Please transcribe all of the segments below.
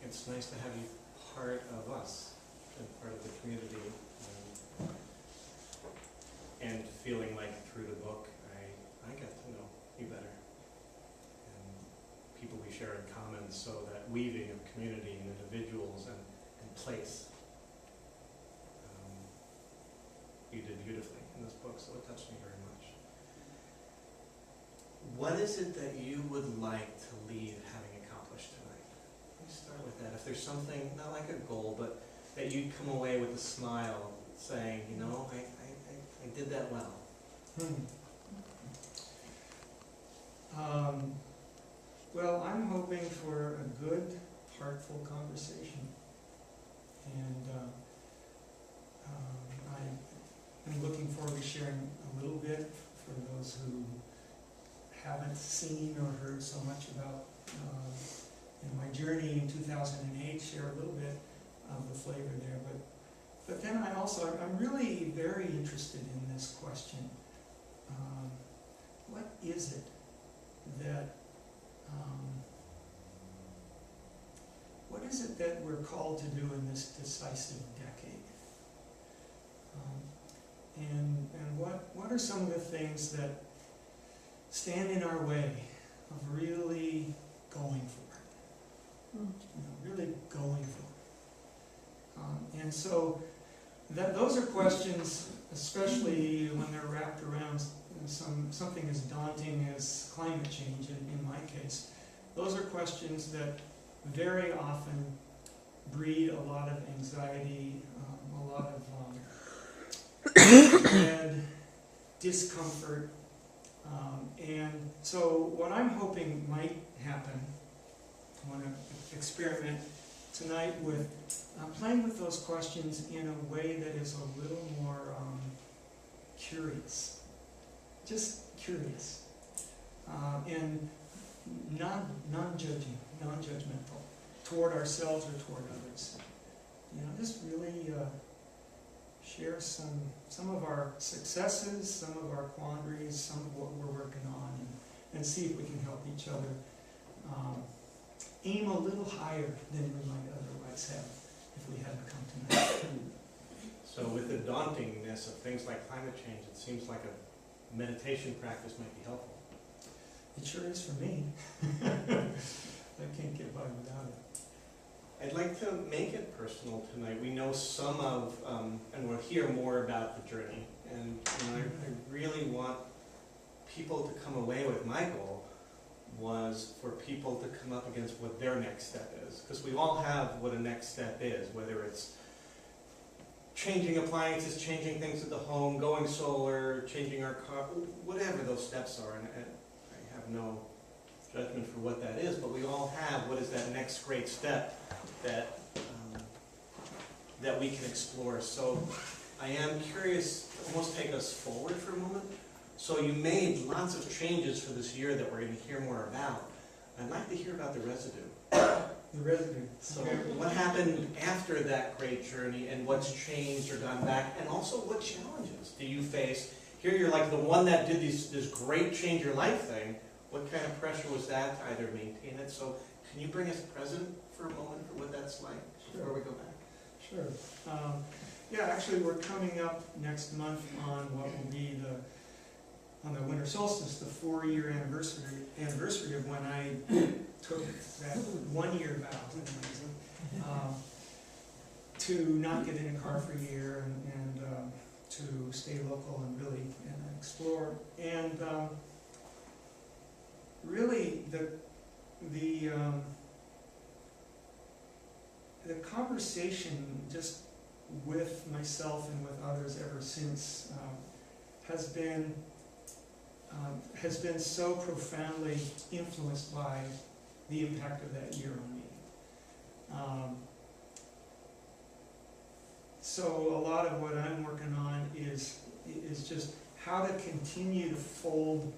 it's nice to have you part of us and part of the community, and feeling like through the book I get to know you better and people we share in common, so that weaving of community and individuals and place, you did beautifully in this book, so it touched me very much. What is it that you would like to leave having accomplished tonight? Let me start with that. If there's something, not like a goal, but that you'd come away with a smile saying, you know, I did that well. Well, I'm hoping for a good, heartful conversation. And I'm looking forward to sharing a little bit for those who haven't seen or heard so much about my journey in 2008, share a little bit of the flavor there. But then I'm really very interested in this question. What is it that we're called to do in this decisive decade? And what are some of the things that stand in our way of really going for it? Really going for it. And so those are questions, especially when they're wrapped around something as daunting as climate change, in my case. Those are questions that very often breed a lot of anxiety, a lot of dread, discomfort. And so what I'm hoping might happen, I want to experiment tonight with playing with those questions in a way that is a little more curious. Just curious. And non-judging, non-judgmental toward ourselves or toward others. Just really share some of our successes, some of our quandaries, some of what we're working on, and see if we can help each other aim a little higher than we might otherwise have if we hadn't come tonight. So with the dauntingness of things like climate change, it seems like a meditation practice might be helpful. It sure is for me. I can't get by without it. I'd like to make it personal tonight. We know some of, and we'll hear more about the journey. And I really want people to come away with, my goal was for people to come up against what their next step is. Because we all have what a next step is, whether it's changing appliances, changing things at the home, going solar, changing our car, whatever those steps are. And I have no judgment for what that is, but we all have what is that next great step that we can explore. So I am curious to almost take us forward for a moment. So you made lots of changes for this year that we're going to hear more about. I'd like to hear about the residue. The residue. So what happened after that great journey, and what's changed or gone back, and also what challenges do you face? Here you're like the one that did this great change your life thing. What kind of pressure was that to either maintain it? So can you bring us present for a moment for what that's like before we go back? Sure. Yeah, actually we're coming up next month on what will be on the winter solstice, the 4-year anniversary of when I took that 1-year vow to not get in a car for a year and to stay local and really explore. And really the conversation just with myself and with others ever since has been so profoundly influenced by the impact of that year on me. So a lot of what I'm working on is just how to continue to fold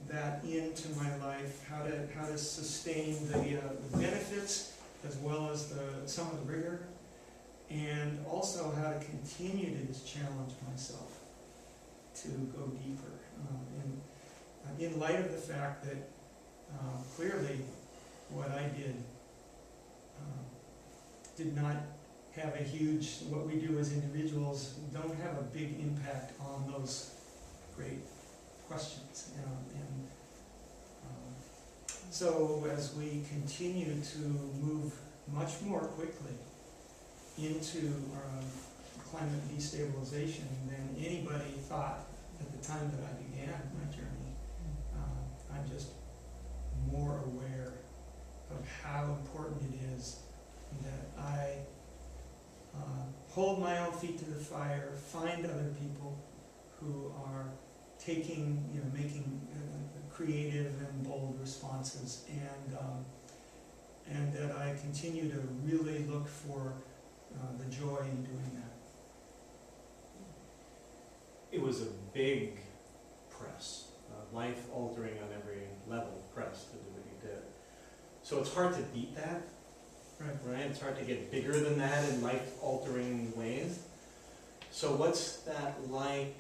that into my life, how to sustain the benefits as well as some of the rigor, and also how to continue to just challenge myself to go deeper. In light of the fact that clearly what I did did not have a huge, what we do as individuals, don't have a big impact on those great questions. So as we continue to move much more quickly into climate destabilization than anybody thought at the time that I began my journey, I'm just more aware of how important it is that I hold my own feet to the fire, find other people who are taking, making creative and bold responses, and that I continue to really look for the joy in doing that. It was a big press, life-altering on every level press to do what you did. So it's hard to beat that, right? It's hard to get bigger than that in life-altering ways. So what's that like?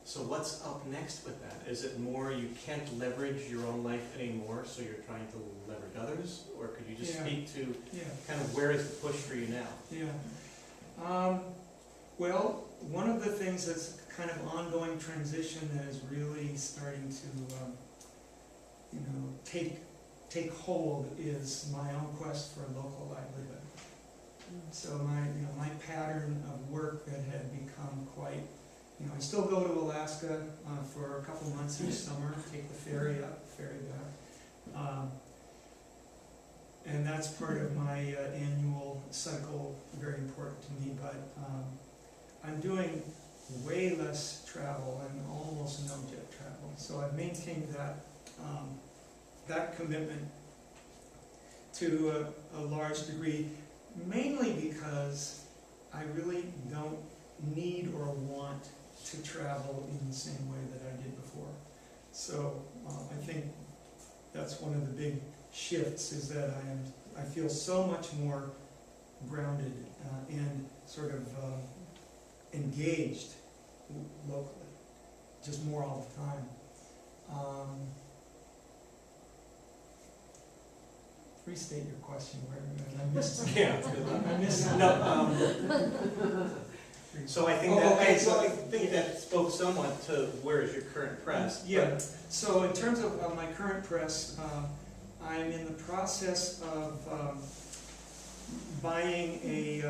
So what's up next with that? Is it more you can't leverage your own life anymore, so you're trying to leverage others? Or could you just speak to kind of where is the push for you now? Yeah. Well, one of the things that's kind of ongoing transition that is really starting to, take hold is my own quest for a local livelihood. So my pattern of work that had become quite, I still go to Alaska for a couple months each summer, take the ferry up, ferry back. And that's part of my annual cycle, very important to me, but I'm doing way less travel and almost no jet travel. So I've maintained that commitment to a large degree, mainly because I really don't need or want to travel in the same way that I did before. So I think that's one of the big shifts, is that I feel so much more grounded and sort of engaged locally, just more all the time. Restate your question. Where I missed something. Yeah, I missed something. No, so I think I think that spoke somewhat to where is your current press. Yeah. So in terms of my current press, I'm in the process of buying a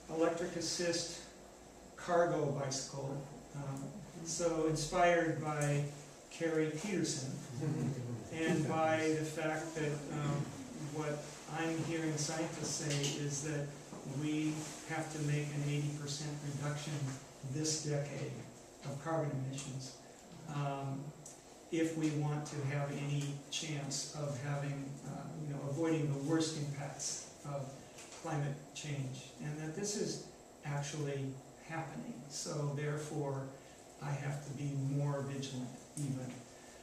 electric assist cargo bicycle. So inspired by Carrie Peterson, and by the fact that what I'm hearing scientists say is that we have to make an 80% reduction this decade of carbon emissions if we want to have any chance of having, avoiding the worst impacts of climate change, and that this is actually happening. So therefore, I have to be more vigilant even.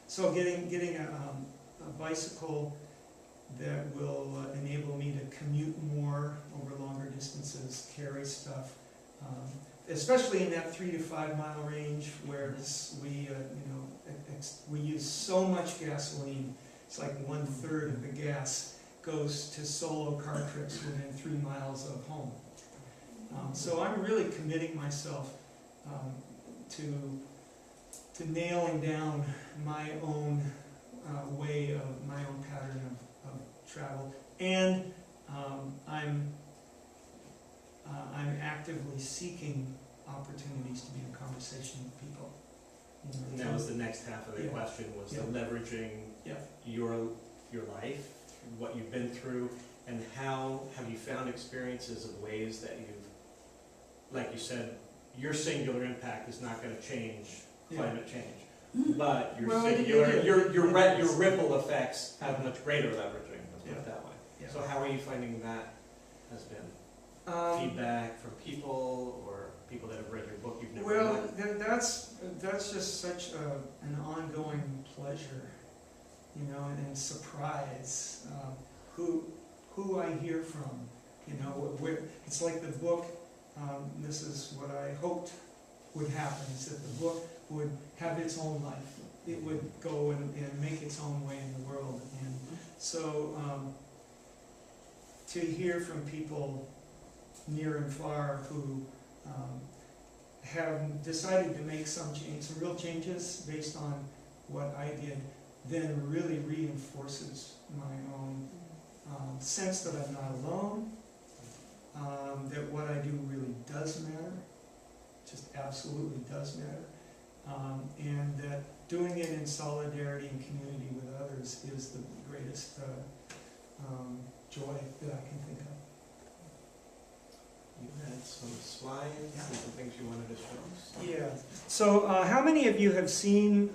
So getting a bicycle that will enable me to commute more over longer distances, carry stuff, especially in that 3 to 5 mile range where we use so much gasoline. It's like 1/3 of the gas goes to solo car trips within 3 miles of home. So I'm really committing myself to nailing down my own way of my own pattern of travel, and I'm actively seeking opportunities to be in conversation with people. And that was the next half of the question, was the leveraging your life, what you've been through, and how have you found experiences of ways that you've, like you said, your singular impact is not going to change climate change, but your ripple effects have much greater leveraging. Let's put it that way. Yeah. So how are you finding that has been? Feedback from people or people that have read your book you've never met? That's just such an ongoing pleasure, and surprise. Who I hear from, it's like the book. This is what I hoped would happen: is that the book would have its own life. It would go and make its own way in the world. And so to hear from people near and far who have decided to make some real changes based on what I did, then really reinforces my own sense that I'm not alone, that what I do really does matter, just absolutely does matter, and that doing it in solidarity and community with others is the greatest joy that I can think of. You had some slides and some things you wanted to show us. Yeah. So how many of you have seen